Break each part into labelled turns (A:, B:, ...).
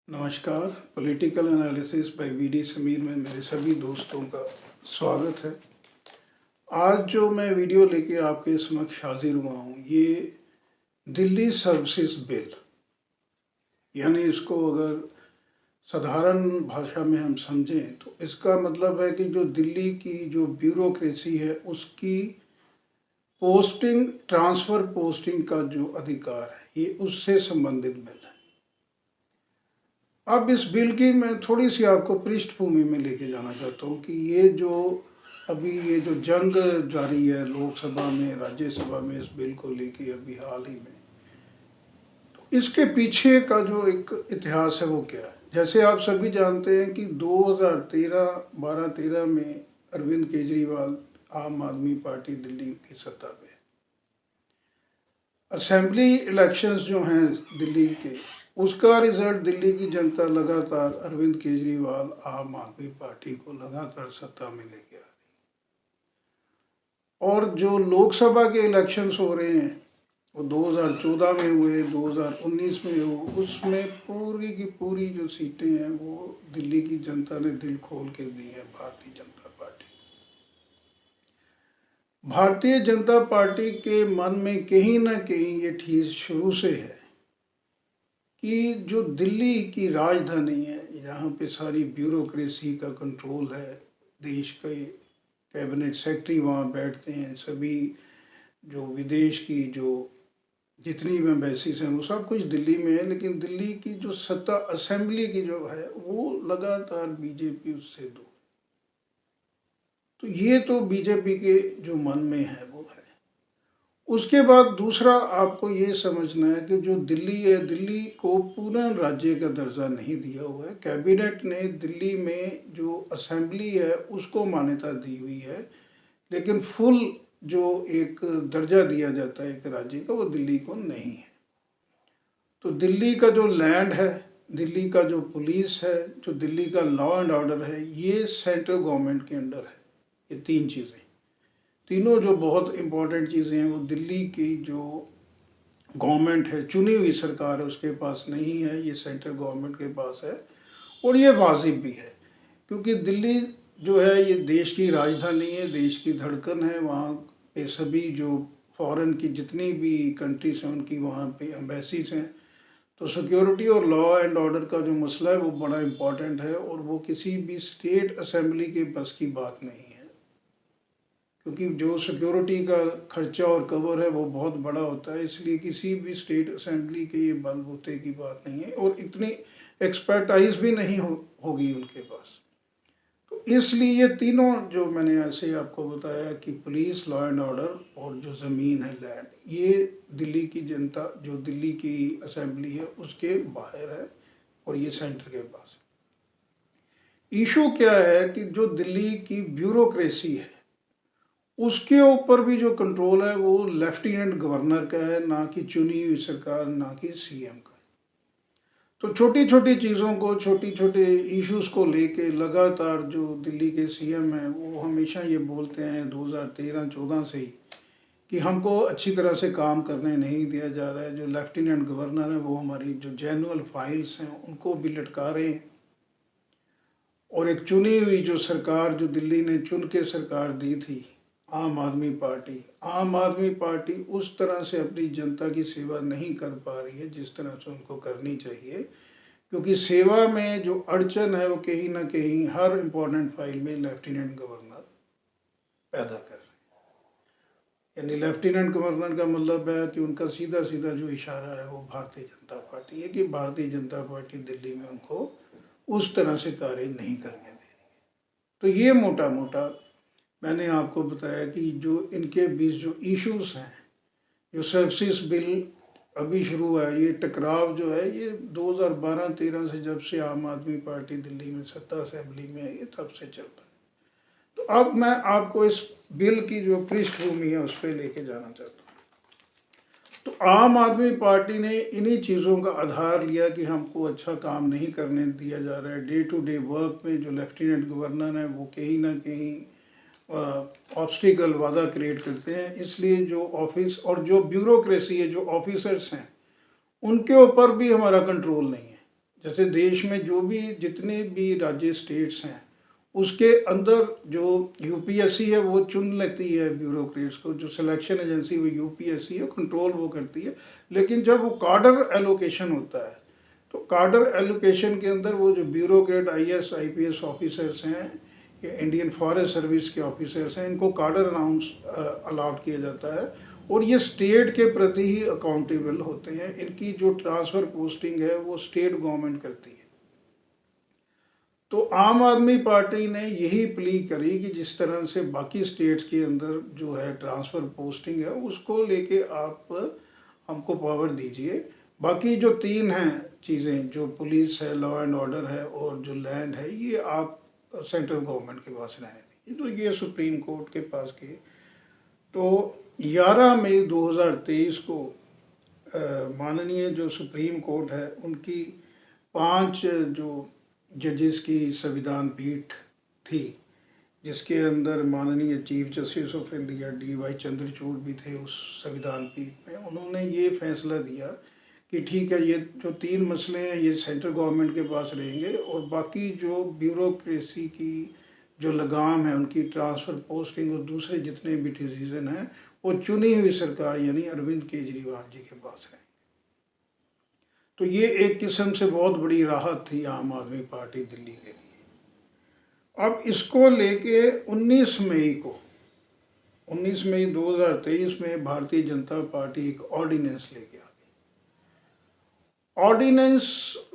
A: नमस्कार, political analysis by VD Samir में मेरे सभी दोस्तों का स्वागत है। आज जो मैं वीडियो लेके आपके समक्ष हाजिर हुआ हूँ, ये दिल्ली सर्विसेज बिल, यानी इसको अगर साधारण भाषा में हम समझें तो इसका मतलब है कि जो दिल्ली की जो ब्यूरोक्रेसी है उसकी पोस्टिंग, ट्रांसफ़र पोस्टिंग का जो अधिकार है, ये उससे संबंधित बिल है। अब इस बिल की मैं थोड़ी सी आपको पृष्ठभूमि में लेके जाना चाहता हूँ कि ये जो जंग जारी है लोकसभा में, राज्यसभा में इस बिल को लेके अभी हाल ही में, तो इसके पीछे का जो एक इतिहास है वो क्या है। जैसे आप सभी जानते हैं कि 2013 में अरविंद केजरीवाल, आम आदमी पार्टी दिल्ली की सत्ता पे, असेंबली इलेक्शंस जो हैं दिल्ली के, उसका रिजल्ट दिल्ली की जनता लगातार अरविंद केजरीवाल आम आदमी पार्टी को लगातार सत्ता में लेके आ रही। और जो लोकसभा के इलेक्शंस हो रहे हैं वो 2014 में हुए, 2019 में हुए, उसमें पूरी की पूरी जो सीटें हैं वो दिल्ली की जनता ने दिल खोल के दी है भारतीय जनता पार्टी। भारतीय जनता पार्टी के मन में कहीं ना कहीं ये ठेस शुरू से है कि जो दिल्ली की राजधानी है, यहाँ पे सारी ब्यूरोक्रेसी का कंट्रोल है, देश के कैबिनेट सेक्रेटरी वहाँ बैठते हैं, सभी जो विदेश की जो जितनी भी एम्बेसीज हैं वो सब कुछ दिल्ली में है, लेकिन दिल्ली की जो सत्ता असेंबली की जो है वो लगातार बीजेपी उससे दूर। तो ये तो बीजेपी के जो मन में है वो है। उसके बाद दूसरा आपको ये समझना है कि जो दिल्ली है, दिल्ली को पूर्ण राज्य का दर्जा नहीं दिया हुआ है। कैबिनेट ने दिल्ली में जो असेंबली है उसको मान्यता दी हुई है, लेकिन फुल जो एक दर्जा दिया जाता है एक राज्य का, वो दिल्ली को नहीं है। तो दिल्ली का जो लैंड है, दिल्ली का जो पुलिस है, जो दिल्ली का लॉ एंड ऑर्डर है, ये सेंट्रल गवर्नमेंट के अंडर है। ये तीन चीज़ें, तीनों जो बहुत इम्पोर्टेंट चीज़ें हैं वो दिल्ली की जो गवर्नमेंट है, चुनी हुई सरकार है, उसके पास नहीं है, ये सेंट्रल गवर्नमेंट के पास है। और ये वाजिब भी है क्योंकि दिल्ली जो है ये देश की राजधानी है, देश की धड़कन है। वहाँ पे सभी जो फॉरेन की जितनी भी कंट्रीज हैं उनकी वहाँ पे एम्बेसीज हैं। तो सिक्योरिटी और लॉ एंड ऑर्डर का जो मसला है वो बड़ा इम्पॉर्टेंट है और वो किसी भी स्टेट असेंबली के बस की बात नहीं है, क्योंकि जो सिक्योरिटी का खर्चा और कवर है वो बहुत बड़ा होता है। इसलिए किसी भी स्टेट असेंबली के ये बलबूते की बात नहीं है और इतनी एक्सपर्टाइज भी नहीं होगी उनके पास। तो इसलिए ये तीनों जो मैंने ऐसे आपको बताया कि पुलिस, लॉ एंड ऑर्डर और जो ज़मीन है, लैंड, ये दिल्ली की जनता, जो दिल्ली की असेंबली है उसके बाहर है और ये सेंटर के पास है। इशू क्या है कि जो दिल्ली की ब्यूरोक्रेसी है उसके ऊपर भी जो कंट्रोल है वो लेफ्टिनेंट गवर्नर का है, ना कि चुनी हुई सरकार, ना कि सीएम का। तो छोटी छोटी चीज़ों को, छोटी छोटे इश्यूज को लेके लगातार जो दिल्ली के सीएम हैं वो हमेशा ये बोलते हैं 2013-14 से ही कि हमको अच्छी तरह से काम करने नहीं दिया जा रहा है। जो लेफ्टिनेंट गवर्नर है वो हमारी जो जेनुअल फाइल्स हैं उनको भी लटका रहे हैं। और एक चुनी हुई जो सरकार, जो दिल्ली ने चुन के सरकार दी थी, आम आदमी पार्टी उस तरह से अपनी जनता की सेवा नहीं कर पा रही है जिस तरह से उनको करनी चाहिए, क्योंकि सेवा में जो अड़चन है वो कहीं ना कहीं हर इम्पोर्टेंट फाइल में लेफ्टिनेंट गवर्नर पैदा कर रहे हैं। यानी लेफ्टिनेंट गवर्नर का मतलब है कि उनका सीधा सीधा जो इशारा है वो भारतीय जनता पार्टी है कि भारतीय जनता पार्टी दिल्ली में उनको उस तरह से कार्य नहीं करने दे रही है। तो ये मोटा मोटा मैंने आपको बताया कि जो इनके बीच जो इश्यूज हैं, जो सर्विसेज बिल अभी शुरू हुआ है, ये टकराव जो है ये 2012-13 से, जब से आम आदमी पार्टी दिल्ली में सत्ता असेंबली में है, ये तब से चल रहा है। तो अब मैं आपको इस बिल की जो पृष्ठभूमि है उस पर लेके जाना चाहता हूँ। तो आम आदमी पार्टी ने इन्हीं चीज़ों का आधार लिया कि हमको अच्छा काम नहीं करने दिया जा रहा है। डे टू डे वर्क में जो लेफ्टिनेंट गवर्नर है वो कहीं ना कहीं ऑब्स्टिकल वादा क्रिएट करते हैं। इसलिए जो ऑफिस और जो ब्यूरोक्रेसी है, जो ऑफिसर्स हैं, उनके ऊपर भी हमारा कंट्रोल नहीं है। जैसे देश में जो भी जितने भी राज्य स्टेट्स हैं उसके अंदर जो यूपीएससी है वो चुन लेती है ब्यूरोक्रेट्स को, जो सिलेक्शन एजेंसी वो यूपीएससी है, कंट्रोल वो करती है। लेकिन जब वो कार्डर एलोकेशन होता है तो कार्डर एलोकेशन के अंदर वो जो ब्यूरोक्रेट आईएएस आईपीएस ऑफिसर्स हैं या इंडियन फॉरेस्ट सर्विस के ऑफिसर्स हैं, इनको कार्डर अनाउंस अलाउट किया जाता है और ये स्टेट के प्रति ही अकाउंटेबल होते हैं। इनकी जो ट्रांसफ़र पोस्टिंग है वो स्टेट गवर्नमेंट करती है। तो आम आदमी पार्टी ने यही प्ली करी कि जिस तरह से बाकी स्टेट्स के अंदर जो है ट्रांसफ़र पोस्टिंग है उसको लेके आप हमको पावर दीजिए। बाकी जो तीन हैं चीज़ें, जो पुलिस है, लॉ एंड ऑर्डर है और जो लैंड है, ये आप सेंट्रल गवर्नमेंट के पास रहने दीजिए। तो ये सुप्रीम कोर्ट के पास गए। तो 11 मई 2023 को माननीय जो सुप्रीम कोर्ट है उनकी 5 जो जजेस की संविधान पीठ थी, जिसके अंदर माननीय chief justice of India DY Chandrachud भी थे उस संविधान पीठ में, उन्होंने ये फैसला दिया कि ठीक है, ये जो 3 मसले हैं ये सेंट्रल गवर्नमेंट के पास रहेंगे और बाकी जो ब्यूरोक्रेसी की जो लगाम है, उनकी ट्रांसफ़र पोस्टिंग और दूसरे जितने भी डिसीजन हैं वो चुनी हुई सरकार यानी अरविंद केजरीवाल जी के पास है। तो ये एक किस्म से बहुत बड़ी राहत थी आम आदमी पार्टी दिल्ली के लिए। अब इसको लेके 19 मई 2023 में भारतीय जनता पार्टी एक ऑर्डिनेंस लेके आ गई। ऑर्डिनेंस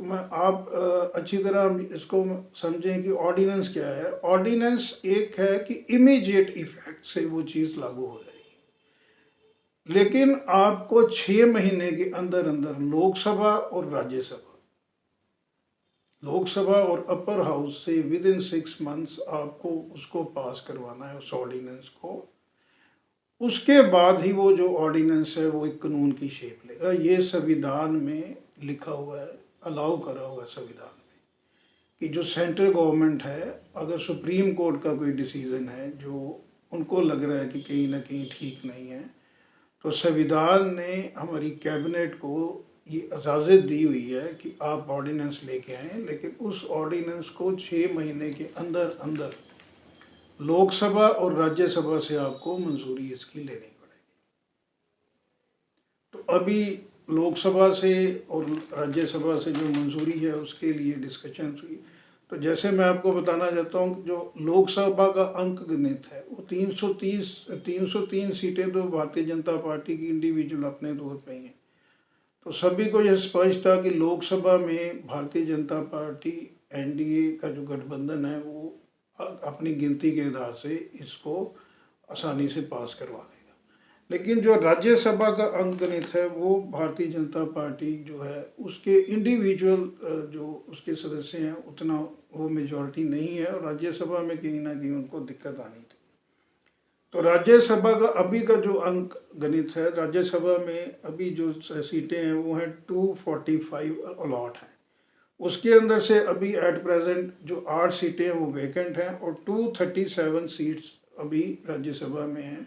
A: में आप अच्छी तरह इसको समझें कि ऑर्डिनेंस क्या है। ऑर्डिनेंस एक है कि इमीडिएट इफेक्ट से वो चीज़ लागू हो जाएगी, लेकिन आपको 6 महीने के अंदर अंदर लोकसभा और राज्यसभा, लोकसभा और अपर हाउस से विद इन 6 मंथ्स आपको उसको पास करवाना है, उस ऑर्डिनेंस को। उसके बाद ही वो जो ऑर्डिनेंस है वो एक कानून की शेप लेगा। ये संविधान में लिखा हुआ है, अलाउ करा हुआ है संविधान में, कि जो सेंट्रल गवर्नमेंट है, अगर सुप्रीम कोर्ट का कोई डिसीजन है जो उनको लग रहा है कि कहीं ना कहीं ठीक नहीं है, तो संविधान ने हमारी कैबिनेट को ये इजाज़त दी हुई है कि आप ऑर्डिनेंस लेके आएँ, लेकिन उस ऑर्डिनेंस को 6 महीने के अंदर अंदर लोकसभा और राज्यसभा से आपको मंजूरी इसकी लेनी पड़ेगी। तो अभी लोकसभा से और राज्यसभा से जो मंजूरी है उसके लिए डिस्कशन हुई। तो जैसे मैं आपको बताना चाहता हूँ, जो लोकसभा का अंक गणित है वो 303 सीटें तो भारतीय जनता पार्टी की इंडिविजुअल अपने तौर पे हैं। तो सभी को यह स्पष्ट था कि लोकसभा में भारतीय जनता पार्टी एनडीए का जो गठबंधन है वो अपनी गिनती के आधार से इसको आसानी से पास करवा देगा। लेकिन जो राज्यसभा का अंक गणित है वो भारतीय जनता पार्टी जो है उसके इंडिविजुअल जो उसके सदस्य हैं उतना वो मेजॉरिटी नहीं है और राज्यसभा में कहीं ना कहीं उनको दिक्कत आनी थी। तो राज्यसभा का अभी का जो अंक गणित है, राज्यसभा में अभी जो सीटें हैं वो हैं 245 अलॉट हैं। उसके अंदर से अभी एट प्रेजेंट जो 8 सीटें हैं वो वैकेंट हैं और 237 सीट्स अभी राज्यसभा में हैं।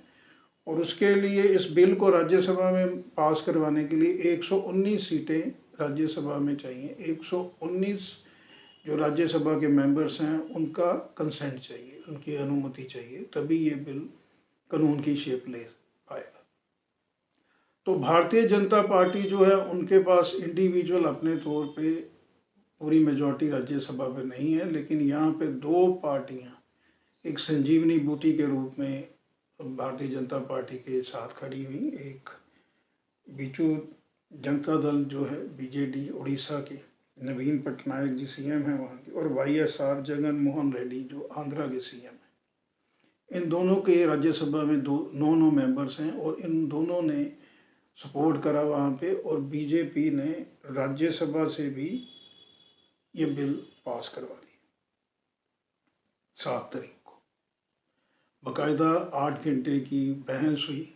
A: और उसके लिए इस बिल को राज्यसभा में पास करवाने के लिए 119 सीटें राज्यसभा में चाहिए। 119 जो राज्यसभा के मेंबर्स हैं उनका कंसेंट चाहिए, उनकी अनुमति चाहिए, तभी ये बिल कानून की शेप ले पाएगा। तो भारतीय जनता पार्टी जो है उनके पास इंडिविजुअल अपने तौर पे पूरी मेजॉरिटी राज्यसभा पे नहीं है, लेकिन यहाँ पे 2 पार्टियाँ एक संजीवनी बूटी के रूप में भारतीय जनता पार्टी के साथ खड़ी हुई। एक बीजू जनता दल जो है बीजेडी उड़ीसा के, नवीन पटनायक जी सीएम हैं वहाँ के, और वाईएसआर जगन मोहन रेड्डी जो आंध्रा के सीएम हैं। इन दोनों के राज्यसभा में 9 मेंबर्स हैं और इन दोनों ने सपोर्ट करा वहाँ पे, और बीजेपी ने राज्यसभा से भी ये बिल पास करवा दिया 7 तारीख को। बाकायदा 8 घंटे की बहस हुई,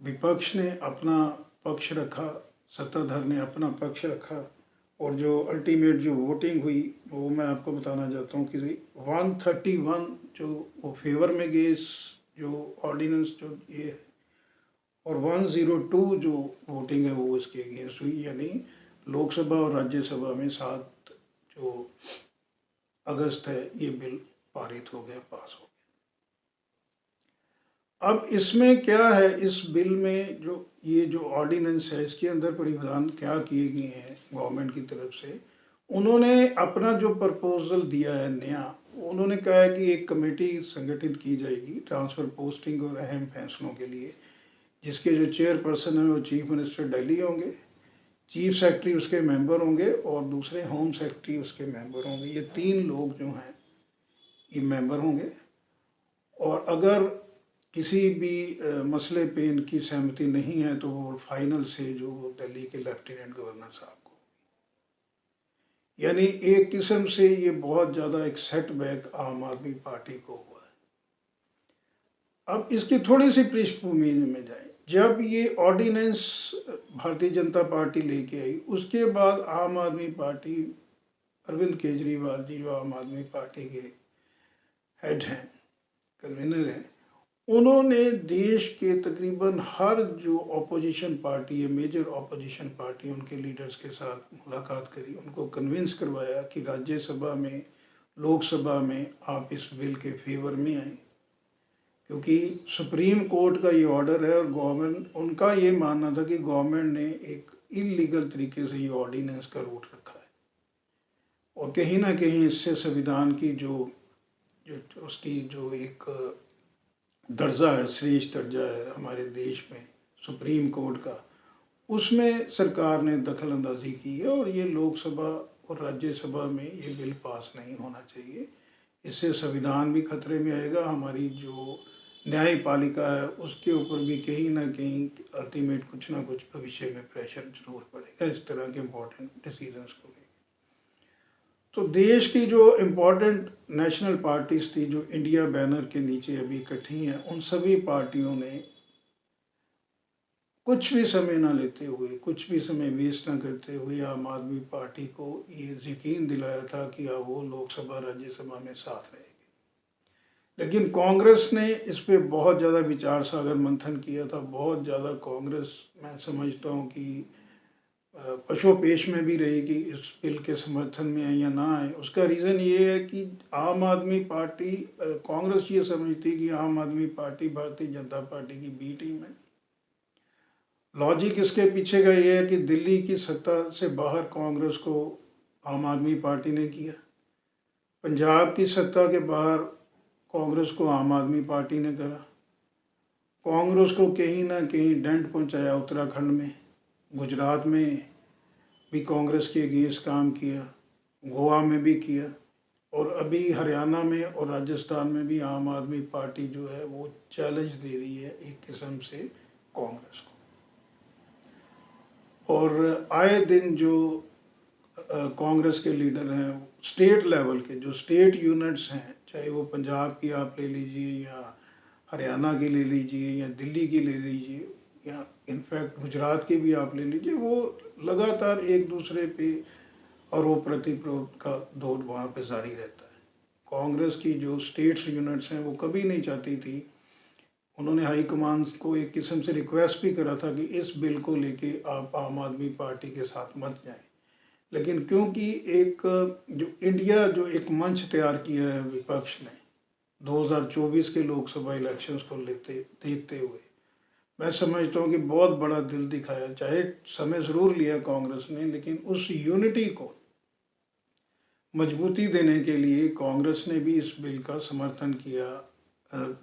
A: विपक्ष ने अपना पक्ष रखा, सत्ताधार ने अपना पक्ष रखा, और जो अल्टीमेट जो वोटिंग हुई वो मैं आपको बताना चाहता हूँ कि 131 जो वो फेवर में गए इस जो ऑर्डिनेंस जो ये है, और 102 जो वोटिंग है वो इसके अगेंस्ट हुई, यानी लोकसभा और राज्यसभा में 7 जो अगस्त है ये बिल पारित हो गया, पास हो गया। अब इसमें क्या है, इस बिल में जो ऑर्डिनेंस है इसके अंदर परिधान क्या किए गए हैं गवर्नमेंट की तरफ से। उन्होंने अपना जो प्रपोजल दिया है नया, उन्होंने कहा है कि एक कमेटी संगठित की जाएगी ट्रांसफ़र, पोस्टिंग और अहम फैसलों के लिए, जिसके जो चेयरपर्सन है वो चीफ मिनिस्टर दिल्ली होंगे, चीफ सेक्रेटरी उसके मेंबर होंगे और दूसरे होम सेक्रेटरी उसके मेंबर होंगे। ये 3 लोग जो हैं ये मेंबर होंगे। और अगर किसी भी मसले पे इनकी सहमति नहीं है तो वो फाइनल से जो दिल्ली के लेफ्टिनेंट गवर्नर साहब को, यानी एक किस्म से ये बहुत ज़्यादा एक सेटबैक आम आदमी पार्टी को हुआ है। अब इसकी थोड़ी सी पृष्ठभूमि में जाए, जब ये ऑर्डिनेंस भारतीय जनता पार्टी लेके आई, उसके बाद आम आदमी पार्टी, अरविंद केजरीवाल जी जो आम आदमी पार्टी के हेड हैं, कन्वीनर हैं, उन्होंने देश के तकरीबन हर जो अपोजिशन पार्टी है, मेजर अपोजिशन पार्टी, उनके लीडर्स के साथ मुलाकात करी, उनको कन्विंस करवाया कि राज्यसभा में, लोकसभा में आप इस बिल के फेवर में आए, क्योंकि सुप्रीम कोर्ट का ये ऑर्डर है और गवर्नमेंट, उनका ये मानना था कि गवर्नमेंट ने एक इलीगल तरीके से ये ऑर्डिनेंस का रूट रखा है और कहीं ना कहीं इससे संविधान की जो उसकी जो एक दर्जा है, श्रेष्ठ दर्जा है हमारे देश में सुप्रीम कोर्ट का, उसमें सरकार ने दखल अंदाजी की है और ये लोकसभा और राज्यसभा में ये बिल पास नहीं होना चाहिए। इससे संविधान भी खतरे में आएगा, हमारी जो न्यायपालिका है उसके ऊपर भी कहीं ना कहीं अल्टीमेट कुछ ना कुछ भविष्य में प्रेशर जरूर पड़ेगा इस तरह के इम्पोर्टेंट डिसीजंस को लेकर। तो देश की जो इम्पोर्टेंट नेशनल पार्टीज थी जो इंडिया बैनर के नीचे अभी इकट्ठी हैं, उन सभी पार्टियों ने कुछ भी समय ना लेते हुए, कुछ भी समय वेस्ट ना करते हुए आम आदमी पार्टी को ये यकीन दिलाया था कि अब वो लोकसभा राज्यसभा में साथ रहेगी। लेकिन कांग्रेस ने इस पर बहुत ज़्यादा विचार सागर मंथन किया था, बहुत ज़्यादा कांग्रेस, मैं समझता हूँ कि पशोपेश में भी रहेगी इस बिल के समर्थन में आए या ना आए। उसका रीज़न ये है कि आम आदमी पार्टी, कांग्रेस ये समझती कि आम आदमी पार्टी भारतीय जनता पार्टी की बी टीम है। लॉजिक इसके पीछे का ये है कि दिल्ली की सत्ता से बाहर कांग्रेस को आम आदमी पार्टी ने किया, पंजाब की सत्ता के बाहर कांग्रेस को आम आदमी पार्टी ने करा, कांग्रेस को कहीं ना कहीं डेंट पहुंचाया उत्तराखंड में, गुजरात में भी कांग्रेस के अगेंस्ट काम किया, गोवा में भी किया और अभी हरियाणा में और राजस्थान में भी आम आदमी पार्टी जो है वो चैलेंज दे रही है एक किस्म से कांग्रेस को। और आए दिन जो कांग्रेस के लीडर हैं, स्टेट लेवल के जो स्टेट यूनिट्स हैं, चाहे वो पंजाब की आप ले लीजिए या हरियाणा की ले लीजिए या दिल्ली की ले लीजिए या इनफैक्ट गुजरात की भी आप ले लीजिए, वो लगातार एक दूसरे पे आरोप प्रतिरोध का दौर वहाँ पे जारी रहता है। कांग्रेस की जो स्टेट्स यूनिट्स हैं वो कभी नहीं चाहती थी, उन्होंने हाई कमान को एक किस्म से रिक्वेस्ट भी करा था कि इस बिल को लेके आप आम आदमी पार्टी के साथ मत जाएं, लेकिन क्योंकि एक जो इंडिया जो एक मंच तैयार किया है विपक्ष ने 2024 के लोकसभा इलेक्शंस को देखते हुए, मैं समझता हूँ कि बहुत बड़ा दिल दिखाया, चाहे समय ज़रूर लिया कांग्रेस ने, लेकिन उस यूनिटी को मजबूती देने के लिए कांग्रेस ने भी इस बिल का समर्थन किया,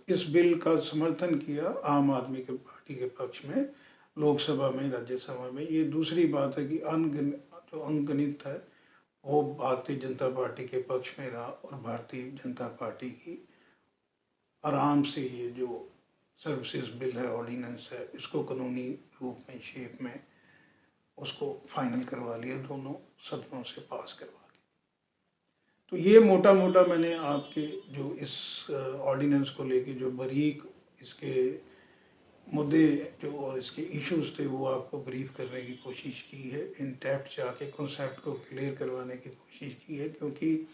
A: इस बिल का समर्थन किया आम आदमी के पार्टी के पक्ष में लोकसभा में, राज्यसभा में। ये दूसरी बात है कि जो अंगगणित है वो भारतीय जनता पार्टी के पक्ष में रहा और भारतीय जनता पार्टी की आराम से ये जो सर्विसेज बिल है, ऑर्डिनेंस है, इसको कानूनी रूप में, शेप में उसको फाइनल करवा लिया, दोनों सदनों से पास करवा के। तो ये मोटा मोटा मैंने आपके जो इस ऑर्डिनेंस को लेके जो बारीक इसके मुद्दे जो और इसके इश्यूज थे वो आपको ब्रीफ करने की कोशिश की है, इन डेप्थ जाके कॉन्सेप्ट को क्लियर करवाने की कोशिश की है, क्योंकि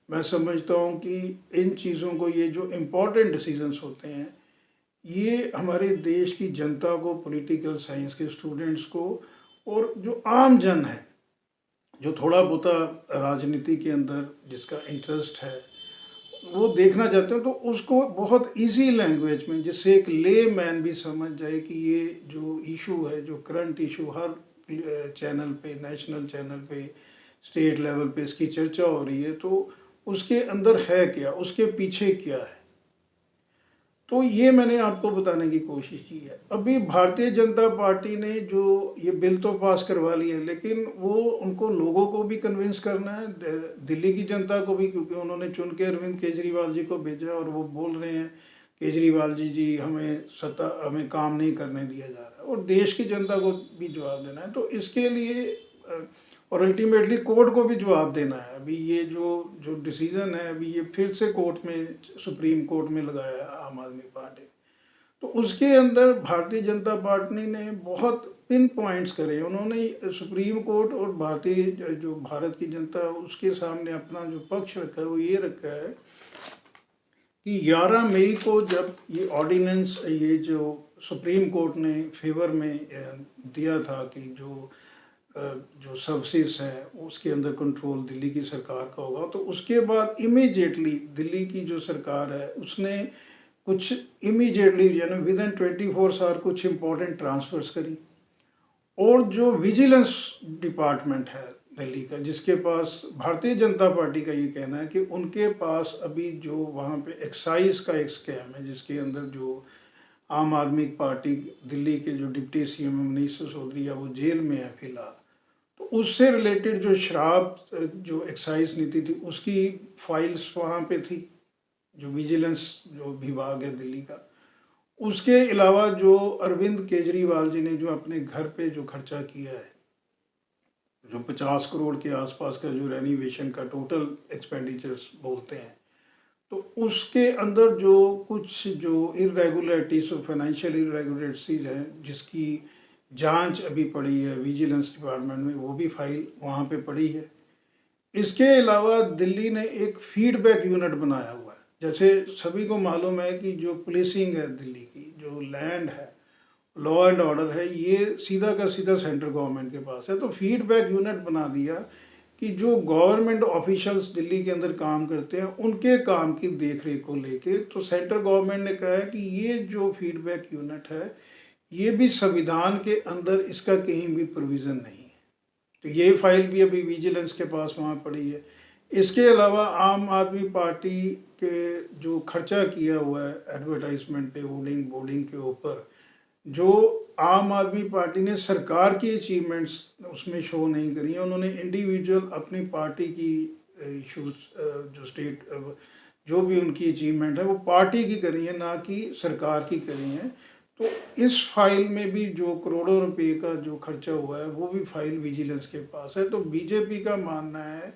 A: मैं समझता हूँ कि इन चीज़ों को, ये जो इम्पोर्टेंट डिसीजंस होते हैं, ये हमारे देश की जनता को, पॉलिटिकल साइंस के स्टूडेंट्स को और जो आम जन है जो थोड़ा बहुता राजनीति के अंदर जिसका इंटरेस्ट है, वो देखना चाहते हैं, तो उसको बहुत इजी लैंग्वेज में, जिससे एक ले मैन भी समझ जाए कि ये जो इशू है, जो करंट इशू हर चैनल पे, नेशनल चैनल पे, स्टेट लेवल पे इसकी चर्चा हो रही है, तो उसके अंदर है क्या, उसके पीछे क्या है। तो ये मैंने आपको बताने की कोशिश की है। अभी भारतीय जनता पार्टी ने जो ये बिल तो पास करवा लिया है, लेकिन वो उनको लोगों को भी कन्विंस करना है, दिल्ली की जनता को भी, क्योंकि उन्होंने चुन के अरविंद केजरीवाल जी को भेजा और वो बोल रहे हैं केजरीवाल जी हमें काम नहीं करने दिया जा रहा है, और देश की जनता को भी जवाब देना है। तो इसके लिए और अल्टीमेटली कोर्ट को भी जवाब देना है। अभी ये जो जो डिसीजन है, अभी ये फिर से कोर्ट में, सुप्रीम कोर्ट में लगाया है आम आदमी पार्टी। तो उसके अंदर भारतीय जनता पार्टी ने बहुत पिन पॉइंट्स करे। उन्होंने सुप्रीम कोर्ट और जो भारत की जनता है, उसके सामने अपना जो पक्ष रखा है वो ये रखा है कि 11 मई को जब ये ऑर्डिनेंस, ये जो सुप्रीम कोर्ट ने फेवर में दिया था कि जो सर्विसेज हैं उसके अंदर कंट्रोल दिल्ली की सरकार का होगा, तो उसके बाद इमीडिएटली दिल्ली की जो सरकार है उसने कुछ इमीडिएटली यानी विद इन 24 आवर कुछ इम्पोर्टेंट ट्रांसफर्स करी। और जो विजिलेंस डिपार्टमेंट है दिल्ली का, जिसके पास भारतीय जनता पार्टी का ये कहना है कि उनके पास अभी जो वहाँ पे एक्साइज का एक स्कैम है, जिसके अंदर जो आम आदमी पार्टी दिल्ली के जो डिप्टी सीएम मनीष सिसोदिया वो जेल में है फिलहाल, तो उससे रिलेटेड जो शराब जो एक्साइज नीति थी उसकी फाइल्स वहाँ पे थी, जो विजिलेंस जो विभाग है दिल्ली का। उसके अलावा जो अरविंद केजरीवाल जी ने जो अपने घर पे जो खर्चा किया है, जो 50 करोड़ के आसपास का जो रेनोवेशन का टोटल एक्सपेंडिचर्स बोलते हैं, तो उसके अंदर जो कुछ जो इरेगुलरिटीज और फाइनेंशियल इरेगुलरिटीज हैं, जिसकी जांच अभी पड़ी है विजिलेंस डिपार्टमेंट में, वो भी फाइल वहाँ पे पड़ी है। इसके अलावा दिल्ली ने एक फीडबैक यूनिट बनाया हुआ है। जैसे सभी को मालूम है कि जो पुलिसिंग है दिल्ली की, जो लैंड है, लॉ एंड ऑर्डर है, ये सीधा का सीधा सेंट्रल गवर्नमेंट के पास है। तो फीडबैक यूनिट बना दिया कि जो गवर्नमेंट ऑफिशियल्स दिल्ली के अंदर काम करते हैं उनके काम की देख रेख को लेके, तो सेंट्रल गवर्नमेंट ने कहा है कि ये जो फीडबैक यूनिट है, ये भी संविधान के अंदर इसका कहीं भी प्रोविज़न नहीं है। तो ये फाइल भी अभी विजिलेंस के पास वहाँ पड़ी है। इसके अलावा आम आदमी पार्टी के जो खर्चा किया हुआ है एडवर्टाइजमेंट पे, होर्डिंग बोर्डिंग के ऊपर, जो आम आदमी पार्टी ने सरकार की अचीवमेंट्स उसमें शो नहीं करी हैं, उन्होंने इंडिविजुअल अपनी पार्टी की इशूज जो स्टेट जो भी उनकी अचीवमेंट है वो पार्टी की करी है, ना कि सरकार की करी है। तो इस फाइल में भी जो करोड़ों रुपए का जो खर्चा हुआ है वो भी फाइल विजिलेंस के पास है। तो बीजेपी का मानना है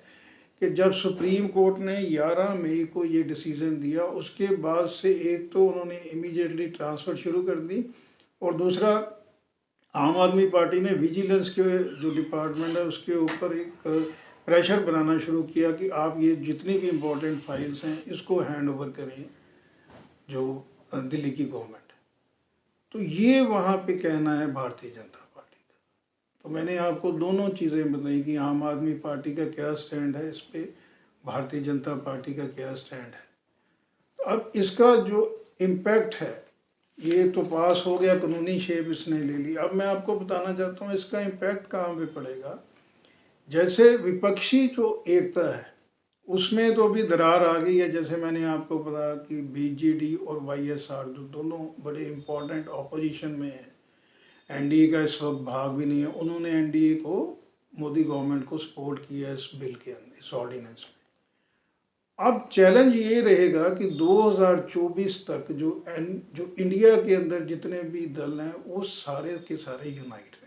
A: कि जब सुप्रीम कोर्ट ने 11 मई को ये डिसीज़न दिया, उसके बाद से एक तो उन्होंने इमीडिएटली ट्रांसफ़र शुरू कर दी, और दूसरा आम आदमी पार्टी ने विजिलेंस के जो डिपार्टमेंट है उसके ऊपर एक प्रेशर बनाना शुरू किया कि आप ये जितनी भी इम्पोर्टेंट फाइल्स हैं इसको हैंड ओवर करें जो दिल्ली की गवर्नमेंट। तो ये वहाँ पे कहना है भारतीय जनता पार्टी का। तो मैंने आपको दोनों चीज़ें बताई कि आम आदमी पार्टी का क्या स्टैंड है इस पर, भारतीय जनता पार्टी का क्या स्टैंड है। तो अब इसका जो इम्पैक्ट है, ये तो पास हो गया, कानूनी शेप इसने ले ली। अब मैं आपको बताना चाहता हूँ इसका इम्पैक्ट कहाँ पे पड़ेगा। जैसे विपक्षी जो एकता है उसमें तो अभी दरार आ गई है। जैसे मैंने आपको बताया कि बीजेडी और वाईएसआर जो दोनों बड़े इम्पोर्टेंट ऑपोजिशन में हैं, एनडीए का इस वक्त भाग भी नहीं है, उन्होंने एनडीए को, मोदी गवर्नमेंट को सपोर्ट किया इस बिल के अंदर, इस ऑर्डिनेंस में। अब चैलेंज ये रहेगा कि 2024 तक जो इंडिया के अंदर जितने भी दल हैं वो सारे के सारे यूनाइट रहें।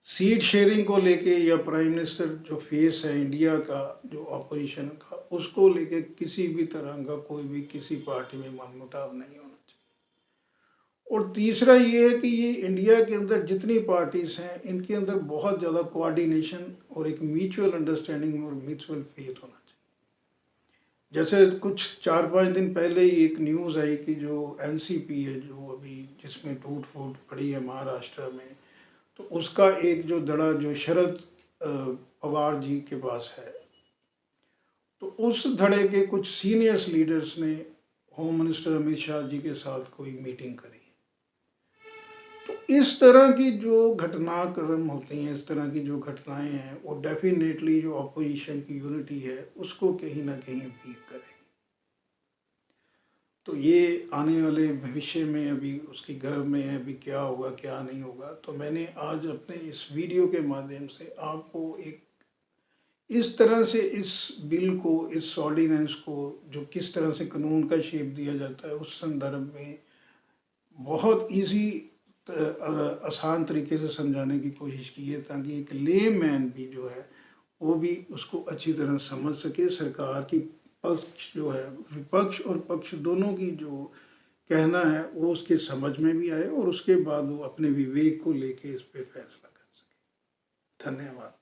A: सीट शेयरिंग को लेके या प्राइम मिनिस्टर जो फेस है इंडिया का जो अपोजिशन का, उसको लेके किसी भी तरह का कोई भी किसी पार्टी में मनमुटाव नहीं होना चाहिए। और तीसरा ये है कि ये इंडिया के अंदर जितनी पार्टीज हैं इनके अंदर बहुत ज़्यादा कोऑर्डिनेशन और एक म्यूचुअल अंडरस्टैंडिंग और म्यूचुअल फेथ होना चाहिए। जैसे कुछ 4-5 दिन पहले ही एक न्यूज़ आई कि जो एनसीपी है, जो अभी जिसमें टूट फूट पड़ी है महाराष्ट्र में, तो उसका एक जो धड़ा जो शरद पवार जी के पास है। तो उस धड़े के कुछ सीनियर्स लीडर्स ने होम मिनिस्टर अमित शाह जी के साथ कोई मीटिंग करी। तो इस तरह की जो घटनाक्रम होती हैं, इस तरह की जो घटनाएं हैं, वो डेफिनेटली जो अपोजिशन की यूनिटी है उसको कहीं ना कहीं वीक करें। तो ये आने वाले भविष्य में अभी उसकी घर में है, अभी क्या होगा क्या नहीं होगा। तो मैंने आज अपने इस वीडियो के माध्यम से आपको एक इस तरह से इस बिल को, इस ऑर्डिनेंस को, जो किस तरह से कानून का शेप दिया जाता है, उस संदर्भ में बहुत इजी आसान तरीके से समझाने की कोशिश की है, ताकि एक लेमैन भी जो है वो भी उसको अच्छी तरह समझ सके। सरकार की पक्ष जो है, विपक्ष और पक्ष दोनों की जो कहना है वो उसके समझ में भी आए और उसके बाद वो अपने विवेक को लेके इस पे फैसला कर सके। धन्यवाद।